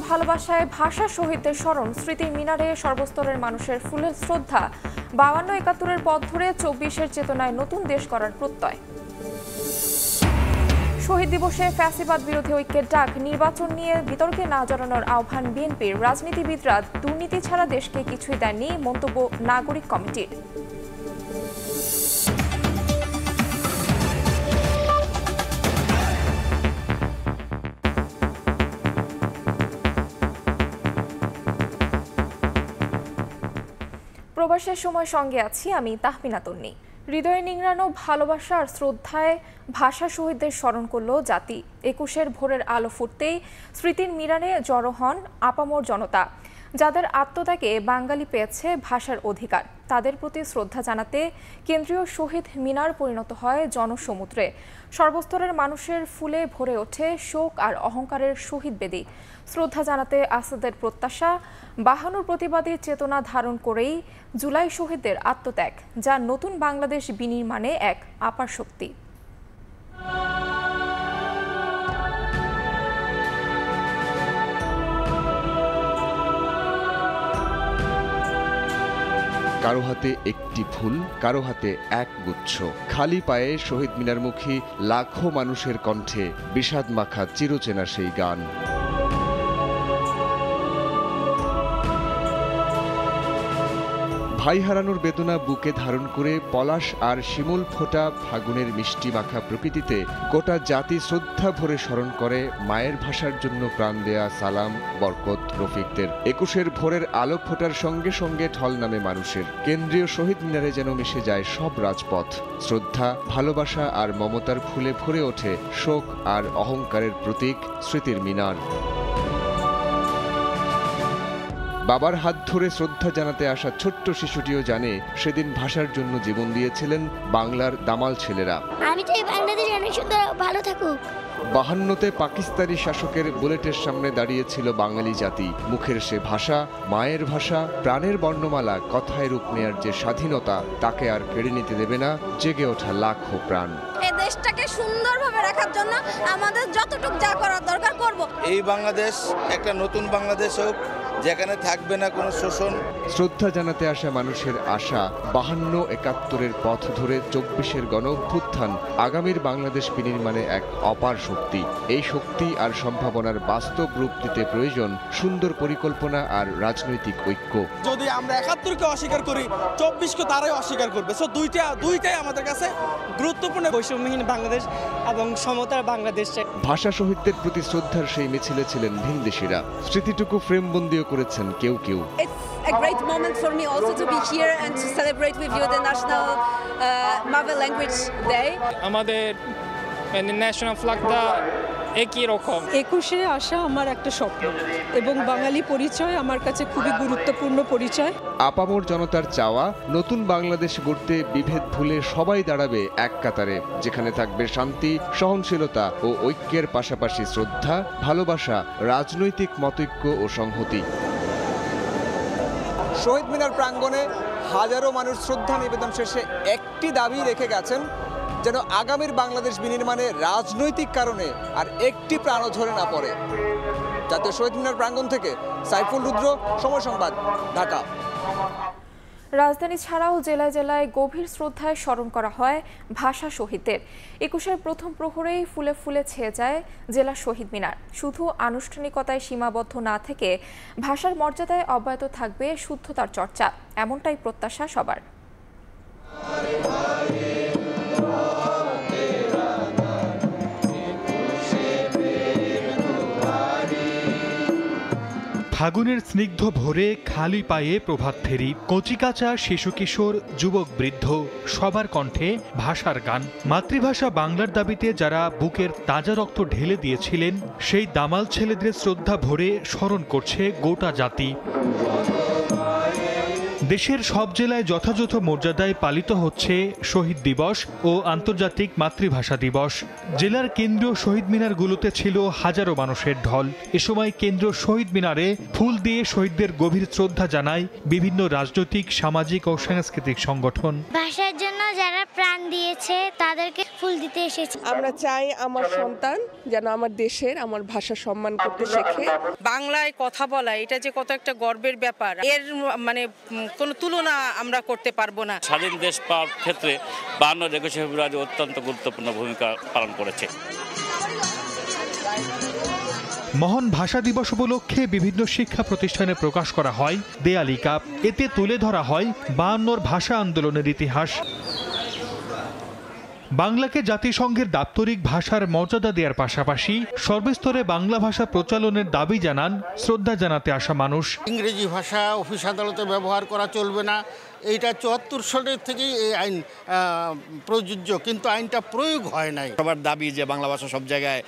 ভালোবাসায় ভাষা শহীদদের স্মরণ, স্মৃতির মিনারে সর্বস্তরের মানুষের ফুলের শ্রদ্ধা। 52-71-এর পথ ধরে 24-এর চেতনায় নতুন দেশ গড়ার প্রত্যয়। শহীদ দিবসে ফ্যাসিবাদ বিরোধী ঐক্যের ডাক, নির্বাচন নিয়ে বিতর্কে না জড়ানোর আহ্বান বিএনপির। রাজনীতিবিদরা দুর্নীতি ছাড়া দেশকে কিছুই দেননি, মন্তব্য নাগরিক কমিটির। প্রবাসের সময় সঙ্গে আছি আমি তাহমিনা তন্নি। হৃদয়ে নিংড়ানো ভালোবাসা আর শ্রদ্ধায় ভাষা শহীদদের স্মরণ করল জাতি। 21-এর ভোরের আলো ফুটতেই স্মৃতির মিনারে জড়ো হন আপামর জনতা, যাদের আত্মত্যাগে বাঙালি পেয়েছে ভাষার অধিকার। তাদের প্রতি শ্রদ্ধা জানাতে কেন্দ্রীয় শহীদ মিনার পরিণত হয় জনসমুদ্রে। সর্বস্তরের মানুষের ফুলে ভরে ওঠে শোক আর অহংকারের শহীদ বেদি। শ্রদ্ধা জানাতে আসাদের প্রত্যাশা, 52 প্রতিবাদী চেতনা ধারণ করেই জুলাই শহীদদের আত্মত্যাগ, যা নতুন বাংলাদেশ বিনির্মাণে এক আপার শক্তি। কারো হাতে একটি ফুল, কারো হাতে এক গুচ্ছ। খালি পায়ে শহীদ মিনারমুখী লাখো মানুষের কণ্ঠে বিষাদ মাখা চিরচেনা সেই গান। ভাই হারানোর বেদনা বুকে ধারণ করে পলাশ আর শিমুল ফোটা ফাগুনের মিষ্টি মাখা প্রকৃতিতে গোটা জাতি শ্রদ্ধা ভরে স্মরণ করে মায়ের ভাষার জন্য প্রাণ দেয়া সালাম, বরকত, রফিকদের। 21-এর ভোরের আলো ফোটার সঙ্গে সঙ্গে ঢল নামে মানুষের। কেন্দ্রীয় শহীদ মিনারে যেন মিশে যায় সব রাজপথ। শ্রদ্ধা, ভালোবাসা আর মমতার ফুলে ভরে ওঠে শোক আর অহংকারের প্রতীক স্মৃতির মিনার। বাবার হাত ধরে শ্রদ্ধা জানাতে আসা ছোট্ট শিশুটিও জানে সেদিন ভাষার জন্য জীবন দিয়েছিলেন বাংলার দামাল ছেলেরা। আমি চাই বাংলাদেশ অনেক সুন্দর ভালো থাকুক। 52-তে পাকিস্তানি শাসকের বুলেটের সামনে দাঁড়িয়েছিল বাঙালি জাতি। মুখের সে ভাষা, মায়ের ভাষা, প্রাণের বর্ণমালা, কথায় রূপ নেয়ার যে স্বাধীনতা, তাকে আর কেড়ে নিতে দেবে না জেগে ওঠা লাখো প্রাণ। এই দেশটাকে সুন্দরভাবে রাখার জন্য আমাদের যতটুকু যা করার দরকার করব। এই বাংলাদেশ একটা নতুন বাংলাদেশ হোক, যেখানে থাকবে না কোনো শোষণ। শ্রদ্ধা জানাতে আসা মানুষের আশা, 52-71-এর পথ ধরে 24-এর গণ অভ্যুত্থান আগামীর বাংলাদেশ বিনির্মাণে এক অপার শক্তি। এই শক্তি আর সম্ভাবনার বাস্তব রূপ দিতে প্রয়োজন সুন্দর পরিকল্পনা আর রাজনৈতিক ঐক্য। যদি আমরা 71-কে অস্বীকার করি, 24-কে তারাই অস্বীকার করবে। সো দুইটাই আমাদের কাছে গুরুত্বপূর্ণ। বৈষম্যহীন বাংলাদেশ এবং সমতার বাংলাদেশ। ভাষা শহীদদের প্রতি শ্রদ্ধার সেই মিছিলে ছিলেন ভিনদেশিরা। স্মৃতিটুকু ফ্রেমবন্দিও করেছেন কেউ কেউ। A great moment for me also to be here and to celebrate with you the National Mother Language Day. আমাদের ন্যাশনাল ফ্ল্যাগটা একই রকম। 21-এ আসা আমার একটা স্বপ্ন এবং বাঙালি পরিচয় আমার কাছে খুবই গুরুত্বপূর্ণ পরিচয়। আপামর জনতার চাওয়া, নতুন বাংলাদেশ গড়তে বিভেদ ভুলে সবাই দাঁড়াবে এক কাতারে, যেখানে থাকবে শান্তি, সহনশীলতা ও ঐক্যের পাশাপাশি শ্রদ্ধা, ভালোবাসা, রাজনৈতিক মতৈক্য ও সংহতি। শহীদ মিনার প্রাঙ্গণে হাজারো মানুষ শ্রদ্ধা নিবেদন শেষে একটি দাবি রেখে গেছেন, যেন আগামীর বাংলাদেশ বিনির্মাণে রাজনৈতিক কারণে আর একটি প্রাণও ঝরে না পড়ে। জাতীয় শহীদ মিনার প্রাঙ্গণ থেকে সাইফুল রুদ্র, সময় সংবাদ, ঢাকা। রাজধানী ছাড়াও জেলায় জেলায় গভীর শ্রদ্ধায় স্মরণ করা হয় ভাষা শহীদদের। 21-এর প্রথম প্রহরেই ফুলে ফুলে ছেয়ে যায় জেলা শহীদ মিনার। শুধু আনুষ্ঠানিকতায় সীমাবদ্ধ না থেকে ভাষার মর্যাদায় অব্যাহত থাকবে শুদ্ধতার চর্চা, এমনটাই প্রত্যাশা সবার। ফাগুনের স্নিগ্ধ ভোরে খালি পায়ে প্রভাত ফেরি, কচিকাঁচা শিশু কিশোর, যুবক বৃদ্ধ, সবার কণ্ঠে ভাষার গান। মাতৃভাষা বাংলার দাবিতে যারা বুকের তাজা রক্ত ঢেলে দিয়েছিলেন, সেই দামাল ছেলেদের শ্রদ্ধা ভরে স্মরণ করছে গোটা জাতি। দেশের সব জেলায় যথাযথ মর্যাদায় পালিত হচ্ছে শহীদ দিবস ও আন্তর্জাতিক মাতৃভাষা দিবস। জেলার কেন্দ্রীয় শহীদ মিনারগুলোতে ছিল হাজারো মানুষের ঢল। এ সময় কেন্দ্রীয় শহীদ মিনারে ফুল দিয়ে শহীদদের গভীর শ্রদ্ধা জানায় বিভিন্ন রাজনৈতিক, সামাজিক ও সাংস্কৃতিক সংগঠন। ভাষার জন্য যারা প্রাণ দিয়েছে তাদেরকে ফুল দিতে এসেছি। আমরা চাই আমার সন্তান যেন আমার দেশের, আমার ভাষা সম্মান করতে শেখে। বাংলায় কথা বলা এটা যে কত একটা গর্বের ব্যাপার, এর মানে কোনো তুলনা আমরা করতে পারবো না। স্বাধীন দেশ পাওয়ার ক্ষেত্রে 52-21 ফেব্রুয়ারি অত্যন্ত গুরুত্বপূর্ণ ভূমিকা পালন করেছে। মহান ভাষা দিবস উপলক্ষে বিভিন্ন শিক্ষা প্রতিষ্ঠানে প্রকাশ করা হয় দেয়ালি কাপ। এতে তুলে ধরা হয় 52 ভাষা আন্দোলনের ইতিহাস। বাংলাকে জাতিসংঘের দাপ্তরিক ভাষার মর্যাদা দেওয়ার পাশাপাশি সর্বস্তরে বাংলা ভাষা প্রচলনের দাবি জানান শ্রদ্ধা জানাতে আসা মানুষ। ইংরেজি ভাষা অফিস আদালতে ব্যবহার করা চলবে না, এইটা 74 সালের থেকেই এই আইন প্রযোজ্য, কিন্তু আইনটা প্রয়োগ হয় নাই। সবার দাবি যে বাংলা ভাষা সব জায়গায়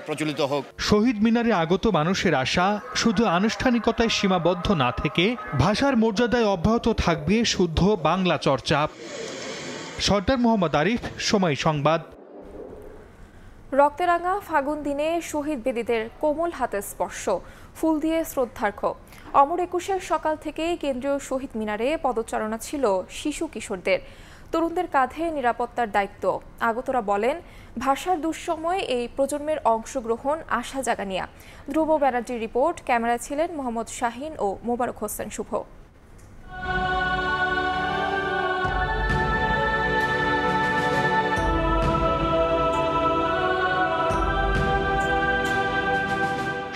প্রচলিত হোক। শহীদ মিনারে আগত মানুষের আশা শুধু আনুষ্ঠানিকতায় সীমাবদ্ধ না থেকে ভাষার মর্যাদায় অব্যাহত থাকবে শুদ্ধ বাংলা চর্চা। সর্দার মোহাম্মদ আরিফ, সময় সংবাদ। রক্তেরাঙা ফাগুন দিনে শহীদ বেদীদের কোমল হাতে স্পর্শ, ফুল দিয়ে শ্রদ্ধার্ঘ্য। অমর একুশের সকাল থেকেই কেন্দ্রীয় শহীদ মিনারে পদচারণা ছিল শিশু কিশোরদের। তরুণদের কাঁধে নিরাপত্তার দায়িত্ব। আগতরা বলেন, ভাষার দুঃসময়ে এই প্রজন্মের অংশগ্রহণ আশা জাগানিয়া। ধ্রুব ব্যানার্জির রিপোর্ট, ক্যামেরায় ছিলেন মোহাম্মদ শাহিন ও মোবারক হোসেন শুভ।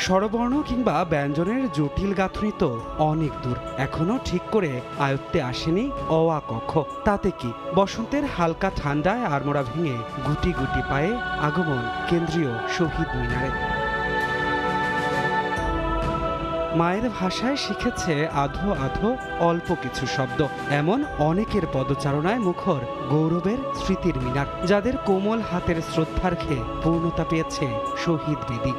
স্বরবর্ণ কিংবা ব্যঞ্জনের জটিল গাঁথনি তো অনেক দূর, এখনো ঠিক করে আয়ত্তে আসেনি অ আ ক খ। তাতে কি, বসন্তের হালকা ঠান্ডায় আড়মোড়া ভেঙে গুটি গুটি পায়ে আগমন কেন্দ্রীয় শহীদ মিনারে। মায়ের ভাষায় শিখেছে আধো আধো অল্প কিছু শব্দ, এমন অনেকের পদচারণায় মুখর গৌরবের স্মৃতির মিনার, যাদের কোমল হাতের শ্রদ্ধার্ঘ্যে পূর্ণতা পেয়েছে শহীদ বেদী।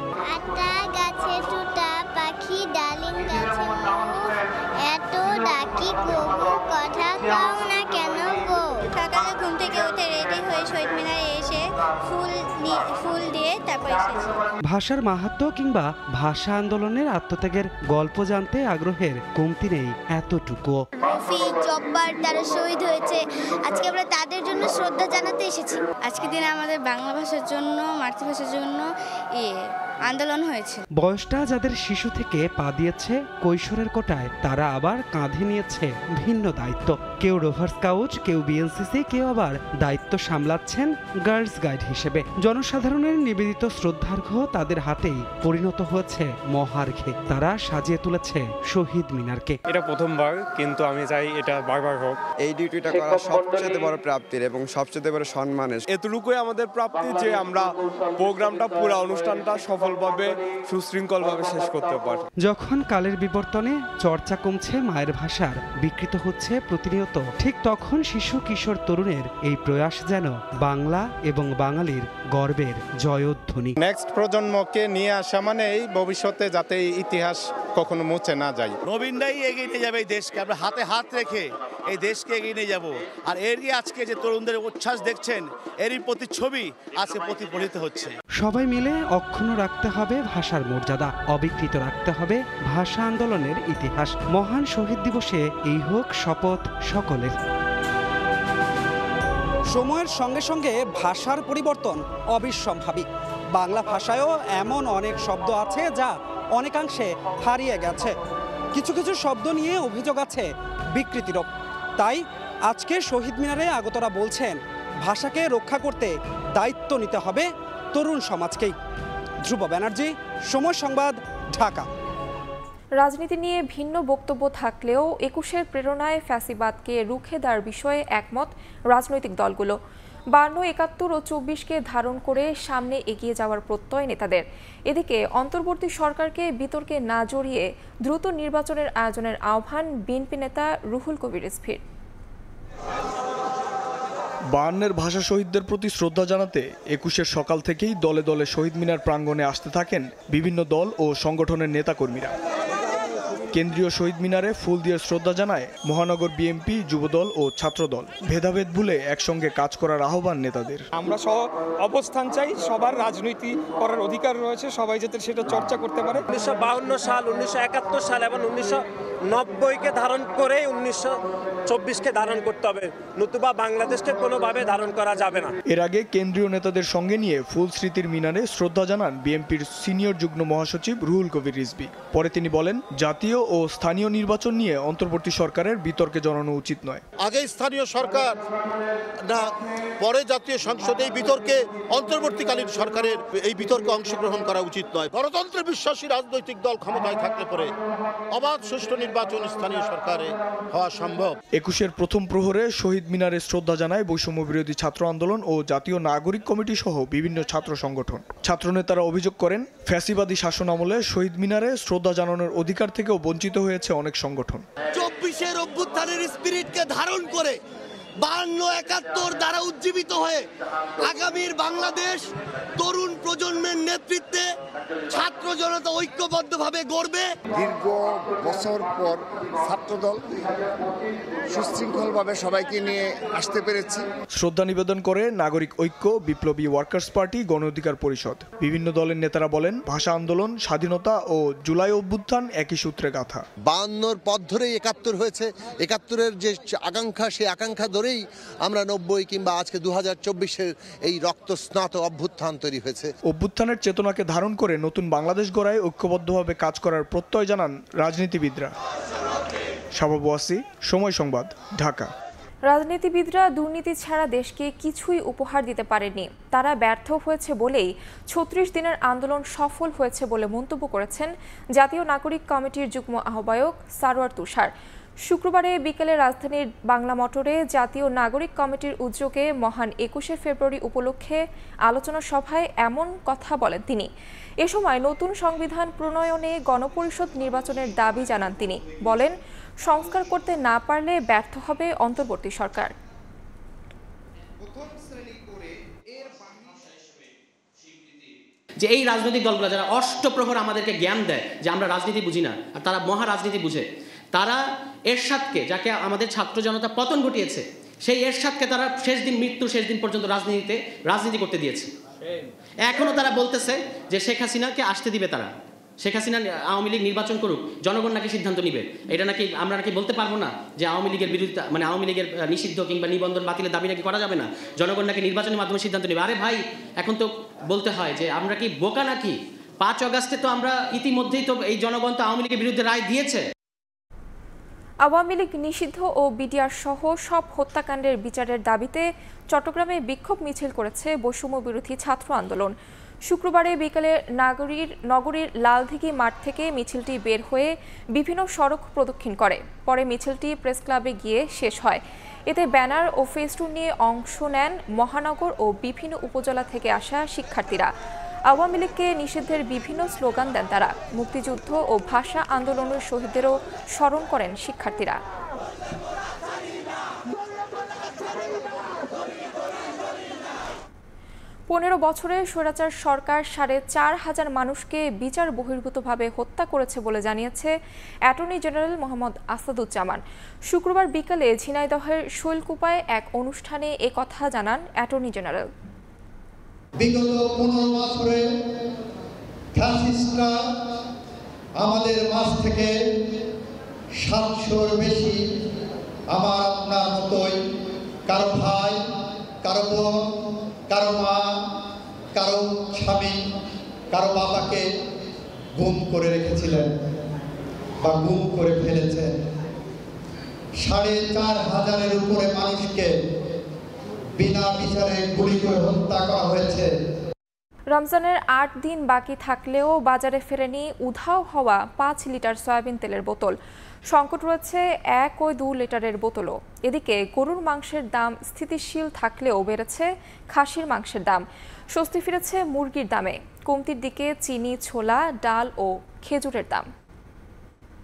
সকালে ঘুম থেকে উঠে রেডি হয়ে শহীদ মিনারে এসে ফুল দিয়ে তারপর এসেছি। ভাষার মাহাত্ম্য কিংবা ভাষা আন্দোলনের আত্মত্যাগের গল্প জানতে আগ্রহের কমতি নেই এতটুকু। রফি, জব্বার তারা শহীদ হয়েছে, আজকে আমরা তাদের জন্য শ্রদ্ধা জানাতে এসেছি। আজকের দিনে আমাদের বাংলা ভাষার জন্য, মাতৃভাষার জন্য আন্দোলন হয়েছে। বয়সটা যাদের শিশু থেকে পা দিয়েছে কৈশোরের কোটায়, তারা আবার কাঁধে নিয়েছে ভিন্ন দায়িত্ব। কেউ রোভার স্কাউট, কেউ বিএনসিসি, কেউ আবার দায়িত্ব সামলাচ্ছেন গার্লস গাইড হিসেবে। জনসাধারণের নিবেদিত শ্রদ্ধার্ঘ্য তাদের হাতেই পরিণত হয়েছে মহার্ঘ্যে। তারা সাজিয়ে তুলেছে শহীদ মিনারকে। এটা প্রথমবার, কিন্তু আমি চাই এটা বারবার হোক। এই ডিউটিটা করা সবচেয়ে বড় প্রাপ্তির এবং সবচেয়ে বড় সম্মানের। এতটুকুই আমাদের প্রাপ্তি যে আমরা প্রোগ্রামটা, পুরো অনুষ্ঠানটা সফলভাবে, সুশৃঙ্খলভাবে শেষ করতে পারি। যখন কালের বিবর্তনে চর্চা কমছে মায়ের ভাষার, বিকৃত হচ্ছে প্রতিনিয়ত, ঠিক তখন শিশু কিশোর তরুণের এই প্রয়াস যেন বাংলা এবং বাঙালির গর্বের জয়ধ্বনি। নেক্সট প্রজন্মকে নিয়ে আসা মানে এই ভবিষ্যতে যাতে ইতিহাস কখনো মুছে না যায়। নবীনরাই এগিয়ে নিয়ে যাবে এই দেশকে, আমরা হাতে হাত রেখে এই দেশকে এগিয়ে নিয়ে যাব। আর এরই আজকে যে তরুণদের উচ্ছ্বাস দেখছেন, এরই প্রতিচ্ছবি আজকে প্রতিফলিত হচ্ছে। সবাই মিলে অক্ষুণ্ণ রাখতে হবে ভাষার মর্যাদা, অবিকৃত রাখতে হবে ভাষা আন্দোলনের ইতিহাস। মহান শহীদ দিবসে এই হোক শপথ সকলের। সময়ের সঙ্গে সঙ্গে ভাষার পরিবর্তন অবিস্মভাবী। বাংলা ভাষায়ও এমন অনেক শব্দ আছে যা অনেকাংশে হারিয়ে গেছে। কিছু কিছু শব্দ নিয়ে অভিযোগ আছে বিকৃতিরও। তাই আজকে শহীদ মিনারে আগতরা বলছেন, ভাষাকে রক্ষা করতে দায়িত্ব নিতে হবে তরুণ সমাজকেই। ধ্রুব ব্যানার্জি, সময় সংবাদ, ঢাকা। রাজনীতি নিয়ে ভিন্ন বক্তব্য থাকলেও একুশের প্রেরণায় ফ্যাসিবাদকে রুখে দেওয়ার বিষয়ে একমত রাজনৈতিক দলগুলো। 52, 71 ও 24কে ধারণ করে সামনে এগিয়ে যাওয়ার প্রত্যয় নেতাদের। এদিকে অন্তর্বর্তী সরকারকে বিতর্কে না জড়িয়ে দ্রুত নির্বাচনের আয়োজনের আহ্বান বিএনপি নেতা রুহুল কবির রিজভীর। 52 ভাষা শহীদদের প্রতি শ্রদ্ধা জানাতে 21-এর সকাল থেকেই দলে দলে শহীদ মিনার প্রাঙ্গণে আসতে থাকেন বিভিন্ন দল ও সংগঠনের নেতাকর্মীরা। কেন্দ্রীয় শহীদ মিনারে ফুল দিয়ে শ্রদ্ধা জানায় মহানগর বিএনপি, যুবদল ও ছাত্রদল। ভেদাভেদ ভুলে একসঙ্গে কাজ করার আহ্বান নেতাদের। আমরা অবস্থান চাই, সবার রাজনীতি করার অধিকার রয়েছে, সবাই যাতে সেটা চর্চা করতে পারে। 1952 সাল, 1971 সাল এবং 1990-কে ধারণ করে 1924-কে ধারণ করতে হবে, নতুবা বাংলাদেশকে কোনোভাবে ধারণ করা যাবে না। এর আগে কেন্দ্রীয় নেতাদের সঙ্গে নিয়ে ফুল স্মৃতির মিনারে শ্রদ্ধা জানান বিএনপির সিনিয়র যুগ্ম মহাসচিব রুহুল কবির রিজভী। পরে তিনি বলেন, জাতীয় ও স্থানীয় নির্বাচন নিয়ে অন্তর্বর্তী সরকারের বিতর্কে জড়ানো উচিত নয়। আগে স্থানীয় সরকার না, পরে জাতীয় সংসদে এই বিতর্কে অন্তর্বর্তীকালীন সরকারের এই বিতর্কে অংশগ্রহণ করা উচিত নয়। গণতন্ত্রে বিশ্বাসী রাজনৈতিক দল ক্ষমতায় থাকলে পরে অবাধ সুষ্ঠু নির্বাচন স্থানীয় সরকারে হওয়া সম্ভব। 21-এর প্রথম প্রহরে শহীদ মিনারে শ্রদ্ধা জানায় বৈষম্য বিরোধী ছাত্র আন্দোলন ও জাতীয় নাগরিক কমিটি সহ বিভিন্ন ছাত্র সংগঠন। ছাত্রনেতারা অভিযোগ করেন, ফ্যাসিবাদী শাসন আমলে শহীদ মিনারে শ্রদ্ধা জানানোর অধিকার থেকেও বঞ্চিত হয়েছে অনেক সংগঠন। 24-এর অভ্যুত্থানের স্পিরিটকে ধারণ করে 52-71 দ্বারা উজ্জীবিত হয়ে আগামীর বাংলাদেশ তরুণ প্রজন্মের নেতৃত্বে ছাত্র জনতা ঐক্যবদ্ধভাবে গড়বে। দীর্ঘ বছর পর ছাত্রদল সুশৃঙ্খলভাবে সবাইকে নিয়ে আসতে পেরেছি। শ্রদ্ধা নিবেদন করে নাগরিক ঐক্য, বিপ্লবী ওয়ার্কার্স পার্টি, গণ অধিকার পরিষদ। বিভিন্ন দলের নেতারা বলেন, ভাষা আন্দোলন, স্বাধীনতা ও জুলাই অভ্যুত্থান একই সূত্রে গাঁথা। 52-র পথ ধরেই 71 হয়েছে। 71-এর যে আকাঙ্ক্ষা, সেই আকাঙ্ক্ষা ধরেই আমরা 90 কিংবা আজকে 2024-এর এই রক্তস্নাত অভ্যুত্থান তৈরি হয়েছে। অভ্যুত্থানের চেতনাকে ধারণ করে নতুন বাংলাদেশ গড়ায় ঐক্যবদ্ধভাবে কাজ করার প্রত্যয় জানান রাজনীতিবিদরা। শাবাব ওয়াসি, সময় সংবাদ, ঢাকা। রাজনীতিবিদরা দুর্নীতি ছাড়া দেশকে কিছুই উপহার দিতে পারেনি, তারা ব্যর্থ হয়েছে বলেই 36 দিনের আন্দোলন সফল হয়েছে বলে মন্তব্য করেছেন জাতীয় নাগরিক কমিটির যুগ্ম আহ্বায়ক সারোয়ার তুষার। শুক্রবারে বিকেলে রাজধানীর বাংলা মোটরে জাতীয় নাগরিক কমিটির উদ্যোগে মহান 21শে ফেব্রুয়ারি উপলক্ষে আলোচনা সভায় এমন কথা বলেন তিনি। এ সময় নতুন সংবিধান প্রণয়নে গণপরিষদ নির্বাচনের দাবি জানান তিনি। বলেন, সংস্কার করতে না পারলে ব্যর্থ হবে অন্তর্বর্তী সরকার। যে এই রাজনৈতিক দলগুলো যারা অষ্টপ্রহর আমাদেরকে জ্ঞান দেয় যে আমরা রাজনীতি বুঝি না, আর তারা মহা রাজনীতি বুঝে, তারা এরশাদকে, যাকে আমাদের ছাত্র জনতা পতন ঘটিয়েছে, সেই এরশাদকে তারা মৃত্যুর শেষ দিন পর্যন্ত রাজনীতি করতে দিয়েছে। এখনো তারা বলতেছে যে শেখ হাসিনাকে আসতে দিবে তারা, শেখ হাসিনা আওয়ামী লীগ নির্বাচন করুক, জনগণ নাকি সিদ্ধান্ত নিবে। এটা নাকি আমরা নাকি বলতে পারবো না যে আওয়ামী লীগের বিরোধিতা, মানে আওয়ামী লীগের নিষিদ্ধ কিংবা নিবন্ধন বাতিলের দাবি নাকি করা যাবে না, জনগণ নাকি নির্বাচনের মাধ্যমে সিদ্ধান্ত নেবে। আরে ভাই, এখন তো বলতে হয় যে আমরা কি বোকা নাকি? 5 অগাস্টে তো আমরা ইতিমধ্যেই তো এই জনগণ তো আওয়ামী লীগের বিরুদ্ধে রায় দিয়েছে। আওয়ামী লীগ নিষিদ্ধ ও বিডিআর সহ সব হত্যাকাণ্ডের বিচারের দাবিতে চট্টগ্রামে বিক্ষোভ মিছিল করেছে বৈষম্য বিরোধী ছাত্র আন্দোলন। শুক্রবারে বিকেলে নগরীর লালদিঘি মাঠ থেকে মিছিলটি বের হয়ে বিভিন্ন সড়ক প্রদক্ষিণ করে। পরে মিছিলটি প্রেস ক্লাবে গিয়ে শেষ হয়। এতে ব্যানার ও ফেস্টুন নিয়ে অংশ নেন মহানগর ও বিভিন্ন উপজেলা থেকে আসা শিক্ষার্থীরা। আওয়ামী লীগকে নিষিদ্ধের বিভিন্ন স্লোগান দেন তারা। মুক্তিযুদ্ধ ও ভাষা আন্দোলনের শহীদদেরও স্মরণ করেন শিক্ষার্থীরা। 15 বছরে স্বৈরাচার সরকার 4,500 মানুষকে বিচার বহির্ভূতভাবে হত্যা করেছে বলে জানিয়েছে অ্যাটর্নি জেনারেল মোহাম্মদ আসাদুজ্জামান। শুক্রবার বিকালে ঝিনাইদহের শৈলকুপায় এক অনুষ্ঠানে একথা জানান অ্যাটর্নি জেনারেল। বিগত 15 বছরে ফ্যাসিস্টরা আমাদের মাঝ থেকে 700-র বেশি আমার আপনার মতোই কারো ভাই, কারো বোন, কারো মা, কারো স্বামী, কারো বাবাকে গুম করে রেখেছিলেন বা গুম করে ফেলেছেন। 4,500-এর উপরে মানুষকে বিনা বিচারে গুলি করে হত্যা করা হয়েছে। রমজানের 8 দিন বাকি থাকলেও বাজারে ফেরেনি উধাও হওয়া 5 লিটার সয়াবিন তেলের বোতল। সংকট রয়েছে 1 ও 2 লিটারের বোতলও। এদিকে গরুর মাংসের দাম স্থিতিশীল থাকলেও বেড়েছে খাসির মাংসের দাম। স্বস্তি ফিরেছে মুরগির দামে। কমতির দিকে চিনি, ছোলা, ডাল ও খেজুরের দাম।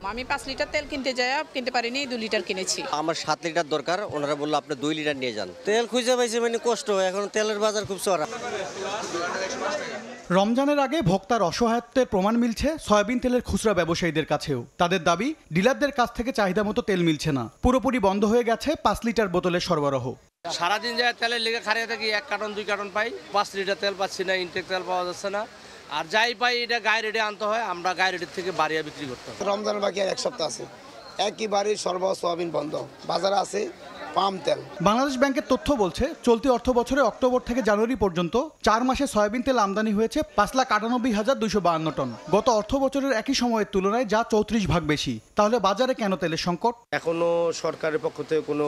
আমি 5 লিটার তেল কিনতে পারিনি, 2 লিটার কিনেছি। আমার 7 লিটার দরকার, ওনারা বললো আপনি 2 লিটার নিয়ে যান। তেল খুঁজে পাইছি মানে কষ্ট, এখন তেলের বাজার খুব চড়া। রমজানের আগে ভোক্তার অসহায়ত্বের প্রমাণ মিলছে সয়াবিন তেলের খুচরা ব্যবসায়ীদের কাছেও। তাদের দাবি, ডিলারদের কাছ থেকে চাহিদা মতো তেল মিলছে না, পুরোপুরি বন্ধ হয়ে গেছে 5 লিটার বোতলের সরবরাহ। সারাদিন যায় তেলের লেগে খারিয়ে থাকি, 1 কার্টন 2 কার্টন পাই, 5 লিটার তেল পাচ্ছি না, ইনটেক তেল পাওয়া যাচ্ছে না। আর যাই পাই এটা গায়ে রেটে আনতে হয়, আমরা গায়ে রেটের থেকে বাড়িয়ে বিক্রি করতে হয়। রমজানের বাকি আর 1 সপ্তাহ আছে, একই বাড়ির সরবরাহ সয়াবিন বন্ধ, বাজারে আছে পাম তেল। বাংলাদেশ ব্যাংকের তথ্য বলছে, চলতি অর্থ বছরে অক্টোবর থেকে জানুয়ারি পর্যন্ত 4 মাসে সয়াবিন তেল আমদানি হয়েছে 5,98,252 টন। গত অর্থ বছরের একই সময়ের তুলনায় যা 34 ভাগ বেশি। তাহলে বাজারে কেন তেলের সংকট? এখনো সরকারের পক্ষ থেকে কোনো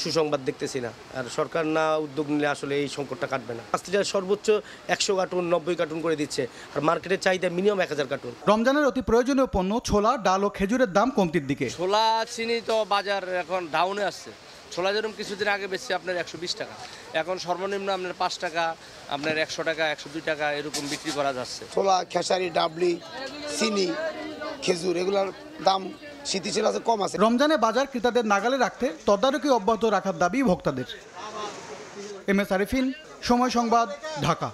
সুসংবাদ দেখতেছি না, আর সরকার না উদ্যোগ নিলে আসলে এই সংকটটা কাটবে না। 5 লিটার সর্বোচ্চ 100 কার্টুন 90 কার্টুন করে দিচ্ছে, আর মার্কেটের চাহিদা মিনিমাম 1000 কার্টুন। রমজানের অতি প্রয়োজনীয় পণ্য ছোলা, ডাল ও খেজুরের দাম কমতির দিকে। ছোলা চিনি তো বাজার এখন ডাউনে আসছে। ছোলা যেরকম কিছুদিন আগে বেশি আপনার 120 টাকা, এখন সর্বনিম্ন আপনার 5 টাকা, আপনার 100 টাকা, 102 টাকা এরকম বিক্রি করা যাচ্ছে। ছোলা, খেসারি, ডাবলি, চিনি, খেজুর এগুলোর দাম স্থিতিশীল আছে, কম আছে। রমজানে বাজার ক্রেতাদের নাগালে রাখতে তদারকি অব্যাহত রাখার দাবি ভোক্তাদের। MS আরিফিন, সময় সংবাদ, ঢাকা।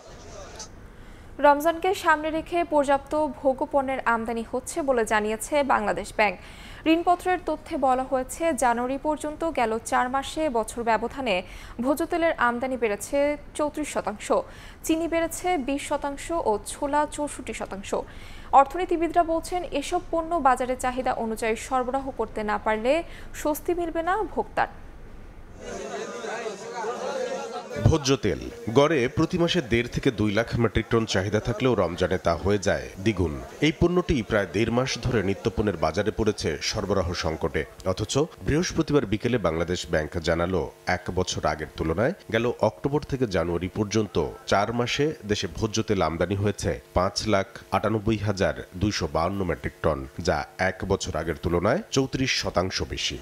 রমজানকে সামনে রেখে পর্যাপ্ত ভোগ্যপণ্যের আমদানি হচ্ছে বলে জানিয়েছে বাংলাদেশ ব্যাংক। ঋণপত্রের তথ্যে বলা হয়েছে, জানুয়ারি পর্যন্ত গেল 4 মাসে বছর ব্যবধানে ভোজ্য তেলের আমদানি বেড়েছে 34%, চিনি বেড়েছে 20% ও ছোলা 64%। অর্থনীতিবিদরা বলছেন, এসব পণ্য বাজারের চাহিদা অনুযায়ী সরবরাহ করতে না পারলে স্বস্তি মিলবে না ভোক্তার। ভোজ্য তেল গড়ে প্রতি মাসে 1.5 থেকে 2 লাখ মেট্রিক টন চাহিদা থাকলেও রমজানে তা হয়ে যায় দ্বিগুণ। এই পণ্যটি প্রায় 1.5 মাস ধরে নিত্যপণ্যের বাজারে পড়েছে সরবরাহ সংকটে। অথচ বৃহস্পতিবার বিকেলে বাংলাদেশ ব্যাংক জানালো, 1 বছর আগের তুলনায় গেল অক্টোবর থেকে জানুয়ারি পর্যন্ত 4 মাসে দেশে ভোজ্য তেল আমদানি হয়েছে 5,98,252 মেট্রিক টন, যা 1 বছর আগের তুলনায় 34% বেশি।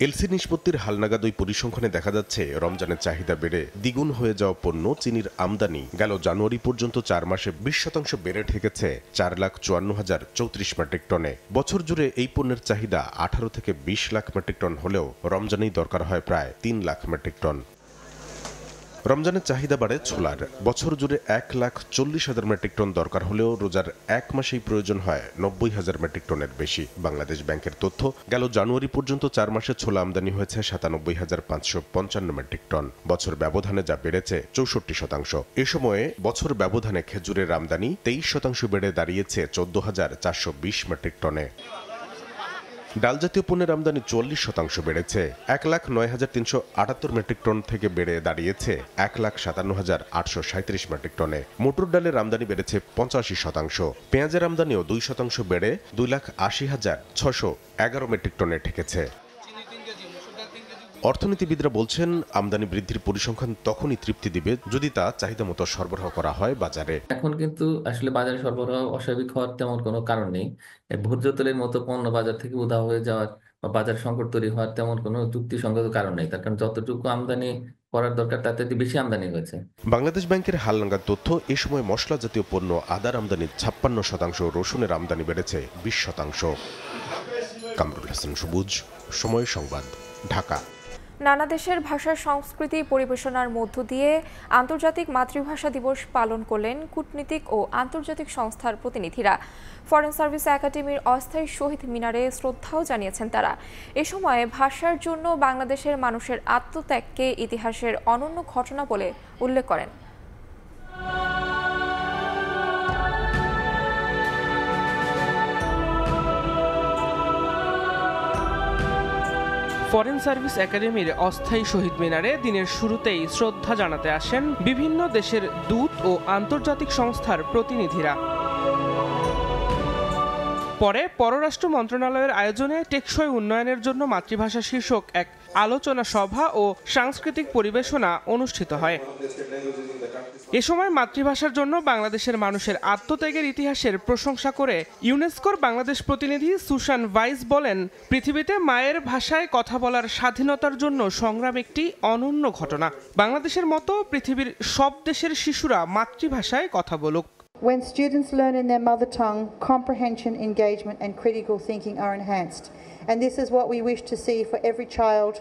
এলসি নিষ্পত্তির হালনাগাদ ওই পরিসংখ্যানে দেখা যাচ্ছে, রমজানের চাহিদা বেড়ে দ্বিগুণ হয়ে যাওয়া পণ্য চিনির আমদানি গেল জানুয়ারি পর্যন্ত 4 মাসে 20% বেড়ে ঠেকেছে 4,54,034 মেট্রিক টনে। বছর জুড়ে এই পণ্যের চাহিদা 18 থেকে 20 লাখ মেট্রিক টন হলেও রমজানেই দরকার হয় প্রায় 3 লাখ মেট্রিক টন। রমজানের চাহিদা বাড়ে ছোলার। বছর জুড়ে 1,40,000 মেট্রিক টন দরকার হলেও রোজার 1 মাসেই প্রয়োজন হয় 90,000 মেট্রিক টনের বেশি। বাংলাদেশ ব্যাংকের তথ্য, গেল জানুয়ারি পর্যন্ত 4 মাসে ছোলা আমদানি হয়েছে 97,555 মেট্রিক টন। বছর ব্যবধানে যা বেড়েছে 64%। এ সময়ে বছর ব্যবধানে খেজুরের আমদানি 23% বেড়ে দাঁড়িয়েছে 14,420 মেট্রিক টনে। ডাল জাতীয় পণ্যের আমদানি 40% বেড়েছে, 1,09,378 মেট্রিক টন থেকে বেড়ে দাঁড়িয়েছে 1,57,837 মেট্রিক টনে। মটর ডালের আমদানি বেড়েছে 85%। পেঁয়াজের আমদানিও 2% বেড়ে 2,80,611 মেট্রিক টনে ঠেকেছে। অর্থনীতিবিদরা বলছেন, আমদানি বৃদ্ধির পরিসংখ্যান তখনই তৃপ্তি দিবে যদি তা চাহিদা মতো সরবরাহ করা হয় বাজারে। এখন কিন্তু আসলে বাজারে সরবরাহ অস্বাভাবিক হওয়ার তেমন কোনো কারণ নেই। ভোজ্য তেলের মতো পণ্য বাজার থেকে উধাও হয়ে যাওয়ার বা বাজার সংকট তৈরি হওয়ার তেমন কোনো যুক্তিসঙ্গত কারণ নেই, তার কারণ যতটুকু আমদানি করার দরকার তাতে বেশি আমদানি হয়েছে। বাংলাদেশ ব্যাংকের হালনাগাদ তথ্য, এ সময় মশলা জাতীয় পণ্য আদার আমদানি 56%, রসুনের আমদানি বেড়েছে 20%। কামরুল হাসান সবুজ, সময় সংবাদ, ঢাকা। নানা দেশের ভাষা সংস্কৃতি পরিবেশনার মধ্য দিয়ে আন্তর্জাতিক মাতৃভাষা দিবস পালন করলেন কূটনীতিক ও আন্তর্জাতিক সংস্থার প্রতিনিধিরা। ফরেন সার্ভিস একাডেমির অস্থায়ী শহীদ মিনারে শ্রদ্ধাও জানিয়েছেন তারা। এ সময় ভাষার জন্য বাংলাদেশের মানুষের আত্মত্যাগকে ইতিহাসের অনন্য ঘটনা বলে উল্লেখ করেন। ফরেন সার্ভিস একাডেমির অস্থায়ী শহীদ মিনারে দিনের শুরুতেই শ্রদ্ধা জানাতে আসেন বিভিন্ন দেশের দূত ও আন্তর্জাতিক সংস্থার প্রতিনিধিরা। পরে পররাষ্ট্র মন্ত্রণালয়ের আয়োজনে টেকসই উন্নয়নের জন্য মাতৃভাষা শীর্ষক এক আলোচনা সভা ও সাংস্কৃতিক পরিবেশনা অনুষ্ঠিত হয়। এ সময় মাতৃভাষার জন্য বাংলাদেশের মানুষের আত্মত্যাগের ইতিহাসের প্রশংসা করে ইউনেস্কোর বাংলাদেশ প্রতিনিধি সুশান ভাইস বলেন, পৃথিবীতে মায়ের ভাষায় কথা বলার স্বাধীনতার জন্য সংগ্রাম একটি অনন্য ঘটনা। বাংলাদেশের মতো পৃথিবীর সব দেশের শিশুরা মাতৃভাষায় কথা বলুক। When students learn in their mother tongue, comprehension, engagement and critical thinking are enhanced. And this is what we wish to see for every child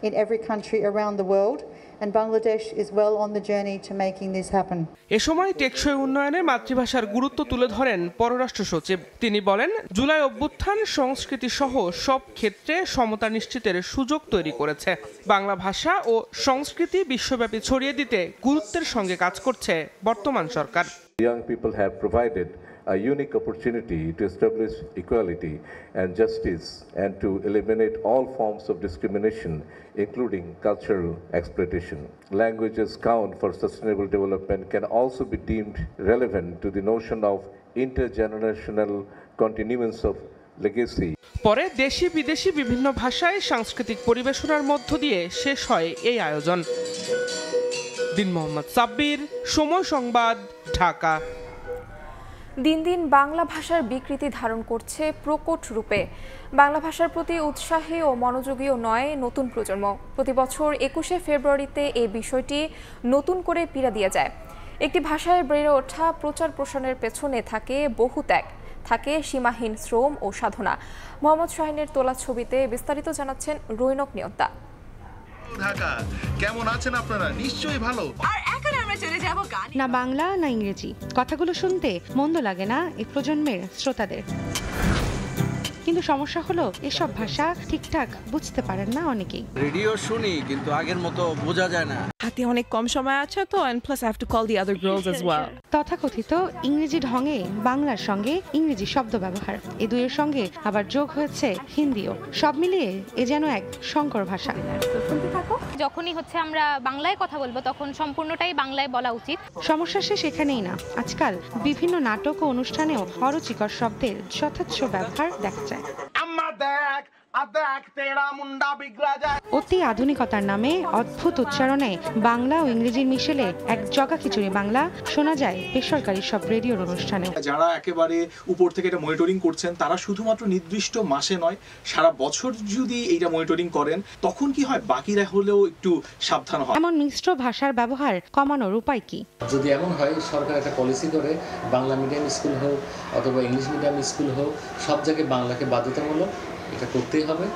in every country around the world. And Bangladesh is well on the journey to making this happen. এ সময় টেকসই উন্নয়নে মাতৃভাষার গুরুত্ব তুলে ধরেন পররাষ্ট্র সচিব। তিনি বলেন, জুলাই অভ্যুত্থান সংস্কৃতি সহ সব ক্ষেত্রে সমতা নিশ্চিতের সুযোগ তৈরি করেছে। বাংলা ভাষা ও সংস্কৃতি বিশ্বব্যাপী ছড়িয়ে দিতে গুরুত্বের সঙ্গে কাজ করছে বর্তমান সরকার। Young people have provided a unique opportunity to establish equality and justice and to eliminate all forms of discrimination, including cultural exploitation. Languages count for sustainable development can also be deemed relevant to the notion of intergenerational continuance of legacy. পরে দেশি বিদেশি বিভিন্ন ভাষায় সাংস্কৃতিক পরিবেশনার মধ্য দিয়ে শেষ হয় এই আয়োজন। দিন মোহাম্মদ সাব্বির, সময় সংবাদ, ঢাকা। দিন দিন বাংলা ভাষার বিকৃতি ধারণ করছে প্রকট রূপে। বাংলা ভাষার প্রতি উৎসাহী ও মনোযোগীও নয় নতুন প্রজন্ম। প্রতি বছর 21শে ফেব্রুয়ারিতে এই বিষয়টি নতুন করে পীড়া দিয়ে যায়। একটি ভাষায় বেড়ে ওঠা প্রচার প্রসারের পেছনে থাকে বহু ত্যাগ, থাকে সীমাহীন শ্রম ও সাধনা। মোহাম্মদ শাহিনের তোলা ছবিতে বিস্তারিত জানাচ্ছেন রৈনক নিয়ন্তা। ঢাকা কেমন আছেন আপনারা? নিশ্চয়ই ভালো। আর এখন আমরা চলে যাব গান। না বাংলা না ইংরেজি, কথাগুলো শুনতে মন্দ লাগে না এই প্রজন্মের শ্রোতাদের। কিন্তু সমস্যা হলো এসব ভাষা ঠিকঠাক বুঝতে পারেন না অনেকেই। রেডিও শুনি কিন্তু আগের মতো বোঝা যায় না। হাতে অনেক কম সময় আছে তো, and plus I have to call the other girls as well. তথাকথিত ইংরেজি ঢঙে বাংলার সঙ্গে ইংরেজি শব্দ ব্যবহার, এ দুইয়ের সঙ্গে আবার যোগ হয়েছে হিন্দিও। সব মিলিয়ে এ যেন এক সংকর ভাষা। যখনই হচ্ছে আমরা বাংলায় কথা বলবো তখন সম্পূর্ণটাই বাংলায় বলা উচিত। সমস্যা শেষ এখানেই না, আজকাল বিভিন্ন নাটক ও অনুষ্ঠানেও অরুচিকর শব্দের যথেচ্ছ ব্যবহার দেখা যায়। অতি আধুনিকতার নামে অদ্ভুত উচ্চারণে বাংলা ও ইংরেজির মিশেলে এক জগা খিচুড়ি বাংলা শোনা যায় বেসরকারি সব রেডিওর অনুষ্ঠানে। যারা একেবারে উপর থেকে এটা মনিটরিং করছেন তারা শুধুমাত্র নির্দিষ্ট মাসে নয়, সারা বছর যদি এইটা মনিটরিং করেন তখন কি হয়, বাকিরা হলেও একটু সাবধান হয়। এমন মিশ্র ভাষার ব্যবহার কমানোর উপায় কি? যদি এমন হয় সরকার একটা পলিসি করে বাংলা মিডিয়াম স্কুল হোক অথবা ইংলিশ মিডিয়াম স্কুল হোক, সব জায়গায় বাংলাকে বাধ্যতামূলক এটা করতেই হবে।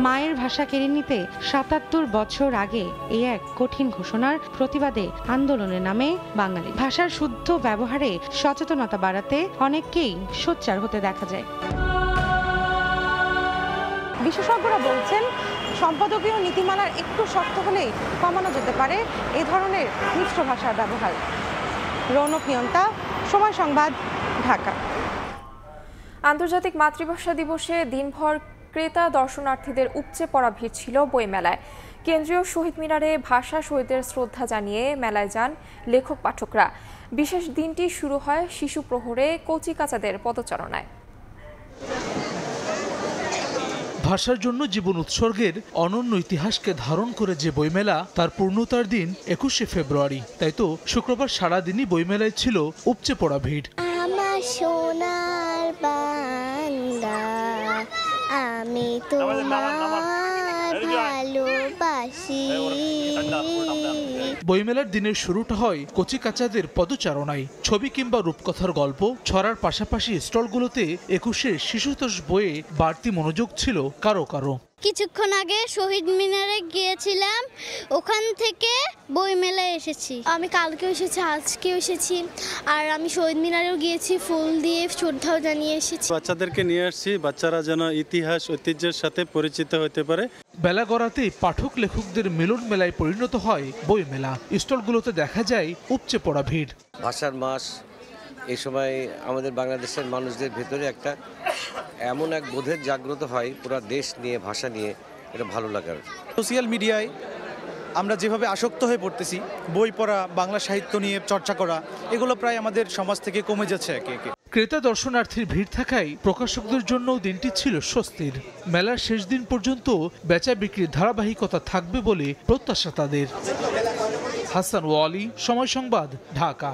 মায়ের ভাষা কেড়ে নিতে ৭৭ বছর আগে এই এক কঠিন ঘোষণার প্রতিবাদে আন্দোলনের নামে বাঙালি ভাষার শুদ্ধ ব্যবহারে সচেতনতা বাড়াতে অনেককেই সোচ্চার হতে দেখা যায়। বিশেষজ্ঞরা বলছেন সম্পাদকীয় নীতিমালার একটু শক্ত হলেই কমানো যেতে পারে এই ধরনের মিশ্র ভাষার ব্যবহার। রৌনক নিয়ন্তা, সময় সংবাদ, ঢাকা। আন্তর্জাতিক মাতৃভাষা দিবসে দিনভর ক্রেতা দর্শনার্থীদের উপচে পড়া ভিড় ছিল বইমেলায়। কেন্দ্রীয় শহীদ মিনারে ভাষা শহীদদের শ্রদ্ধা জানিয়ে মেলায় যান লেখক পাঠকরা। বিশেষ দিনটি শুরু হয় শিশু প্রহরে কচিকাচাদের পদচারণায়। ভাষার জন্য জীবন উৎসর্গের অনন্য ইতিহাসকে ধারণ করে যে বইমেলা, তার পূর্ণতার দিন 21শে ফেব্রুয়ারি। তাই তো শুক্রবার সারাদিনই বইমেলায় ছিল উপচে পড়া ভিড়। সোনার বাংলা আমি তোমার ভালোবাসি। বইমেলার দিনের শুরুটা হয় কচিকাচাদের পদচারণায়। ছবি কিংবা রূপকথার গল্প ছড়ার পাশাপাশি স্টলগুলোতে 21শে শিশুতোষ বইয়ে বাড়তি মনোযোগ ছিল কারো কারো। কিছুক্ষণ আগে শহীদ মিনারে গিয়েছিলাম, ওখান থেকে বইমেলায় এসেছি। আমি কালকেও এসেছি, আজকেও এসেছি, আর আমি শহীদ মিনারেও গিয়েছি, ফুল দিয়ে শ্রদ্ধাও জানিয়ে এসেছি। বাচ্চাদেরকে নিয়ে আসছি, বাচ্চারা যেন ইতিহাস ঐতিহ্যের সাথে পরিচিত হতে পারে। বেলা গড়াতেই পাঠক লেখকদের মিলন মেলায় পরিণত হয় বইমেলা। স্টলগুলোতে দেখা যায় উপচে পড়া ভিড়। ভাষার মাস, এই সময় আমাদের বাংলাদেশের মানুষদের ভেতরে একটা এমন এক বোধের জাগ্রত হয় পুরো দেশ নিয়ে, ভাষা নিয়ে, এটা ভালো লাগার। সোশ্যাল মিডিয়ায় আমরা যেভাবে আসক্ত হয়ে পড়তেছি, বই পড়া, বাংলা সাহিত্য নিয়ে চর্চা করা, এগুলো প্রায় আমাদের সমাজ থেকে কমে যাচ্ছে একে একে। ক্রেতা দর্শনার্থীর ভিড় থাকায় প্রকাশকদের জন্য দিনটি ছিল স্বস্তির। মেলার শেষ দিন পর্যন্ত বেচা বিক্রির ধারাবাহিকতা থাকবে বলে প্রত্যাশা তাদের। হাসান ওয়ালি, সময় সংবাদ, ঢাকা।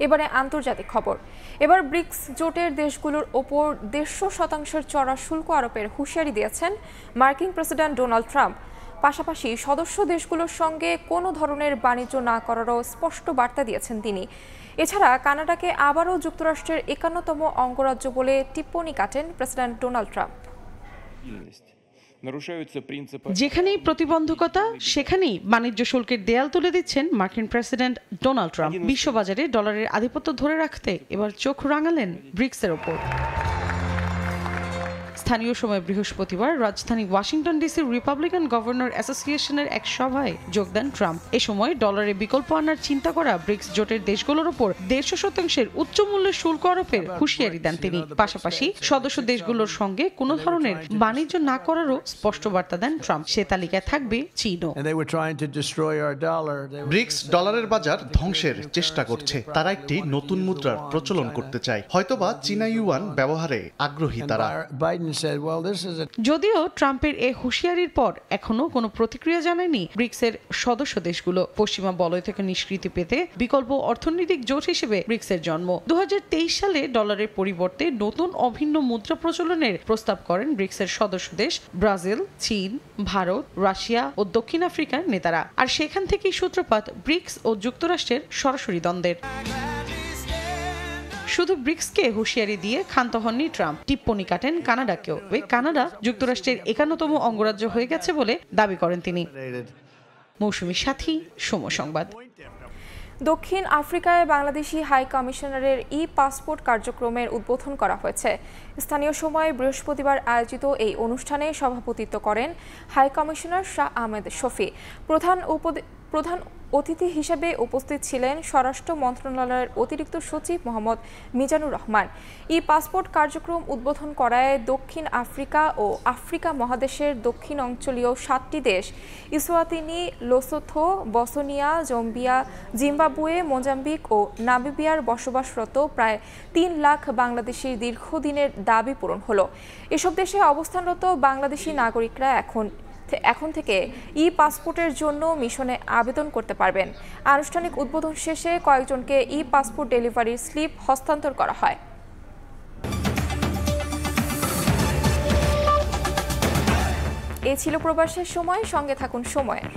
এবারে আন্তর্জাতিক খবর। এবার ব্রিক্স জোটের দেশগুলোর ওপর 150% চড়া শুল্ক আরোপের হুঁশিয়ারি দিয়েছেন মার্কিন প্রেসিডেন্ট ডোনাল্ড ট্রাম্প। পাশাপাশি সদস্য দেশগুলোর সঙ্গে কোনো ধরনের বাণিজ্য না করারও স্পষ্ট বার্তা দিয়েছেন তিনি। এছাড়া কানাডাকে আবারও যুক্তরাষ্ট্রের 51তম অঙ্গরাজ্য বলে টিপ্পনি কাটেন প্রেসিডেন্ট ডোনাল্ড ট্রাম্প। যেখানেই প্রতিবন্ধকতা সেখানেই বাণিজ্য শুল্কের দেয়াল তুলে দিচ্ছেন মার্কিন প্রেসিডেন্ট ডোনাল্ড ট্রাম্প। বিশ্ববাজারে ডলারের আধিপত্য ধরে রাখতে এবার চোখ রাঙালেন ব্রিক্সের ওপর। স্থানীয় সময় বৃহস্পতিবার রাজধানী ওয়াশিংটন ডিসির রিপাবলিকান গভর্নর অ্যাসোসিয়েশনের এক সভায় যোগ দেন ট্রাম্প। এ সময় ডলারে বিকল্প আনার চিন্তা করা ব্রিক্স জোটের দেশগুলোর ওপর 150% উচ্চ মূল্যের শুল্ক আরোপের হুঁশিয়ারি দেন তিনি। পাশাপাশি সদস্য দেশগুলোর সঙ্গে কোনো ধরনের বাণিজ্য না করারও স্পষ্ট বার্তা দেন ট্রাম্প। সে তালিকায় থাকবে চীনও। ব্রিক্স ডলারের বাজার ধ্বংসের চেষ্টা করছে। তারা একটি নতুন মুদ্রার প্রচলন করতে চায়। হয়তোবা চীনা ইউয়ান ব্যবহারে আগ্রহী তারা। যদিও ট্রাম্পের এই হুঁশিয়ারির পর এখনো কোনো প্রতিক্রিয়া জানায়নি ব্রিক্সের সদস্য দেশগুলো। পশ্চিমা বলয় থেকে নিষ্কৃতি পেতে বিকল্প অর্থনৈতিক জোট হিসেবে ব্রিক্সের জন্ম। 2023 সালে ডলারের পরিবর্তে নতুন অভিন্ন মুদ্রা প্রচলনের প্রস্তাব করেন ব্রিক্সের সদস্য দেশ ব্রাজিল, চীন, ভারত, রাশিয়া ও দক্ষিণ আফ্রিকার নেতারা। আর সেখান থেকেই সূত্রপাত ব্রিক্স ও যুক্তরাষ্ট্রের সরাসরি দ্বন্দ্বের। শুধু ব্রিক্সকে হুঁশিয়ারি দিয়ে ক্ষান্ত হননি ট্রাম্প, টিপ্পনি কাটেন কানাডাকেও। কানাডা যুক্তরাষ্ট্রের 51তম অঙ্গরাজ্য হয়ে গেছে বলে দাবি করেন তিনি। মৌসুমী সাথী, সময় সংবাদ। দক্ষিণ আফ্রিকায় বাংলাদেশি হাই কমিশনারের পাসপোর্ট কার্যক্রমের উদ্বোধন করা হয়েছে। স্থানীয় সময় বৃহস্পতিবার আয়োজিত এই অনুষ্ঠানে সভাপতিত্ব করেন হাই কমিশনার শাহ আহমেদ শফি। প্রধান অতিথি হিসেবে উপস্থিত ছিলেন স্বরাষ্ট্র মন্ত্রণালয়ের অতিরিক্ত সচিব মোহাম্মদ মিজানুর রহমান। পাসপোর্ট কার্যক্রম উদ্বোধন করায় দক্ষিণ আফ্রিকা ও আফ্রিকা মহাদেশের দক্ষিণ অঞ্চলীয় 7টি দেশ Eswatini, Lesotho, Bosnia, Zambia, Zimbabwe, Mozambique ও নামিবিয়ার বসবাসরত প্রায় 3 লাখ বাংলাদেশির দীর্ঘদিনের দাবি পূরণ হলো। এসব দেশে অবস্থানরত বাংলাদেশি নাগরিকরা এখন থেকে পাসপোর্টের জন্য মিশনে আবেদন করতে পারবেন। আনুষ্ঠানিক উদ্বোধন শেষে কয়েকজনকে পাসপোর্ট ডেলিভারির স্লিপ হস্তান্তর করা হয়। এ ছিল প্রবাসের সময়। সঙ্গে থাকুন সময়ের।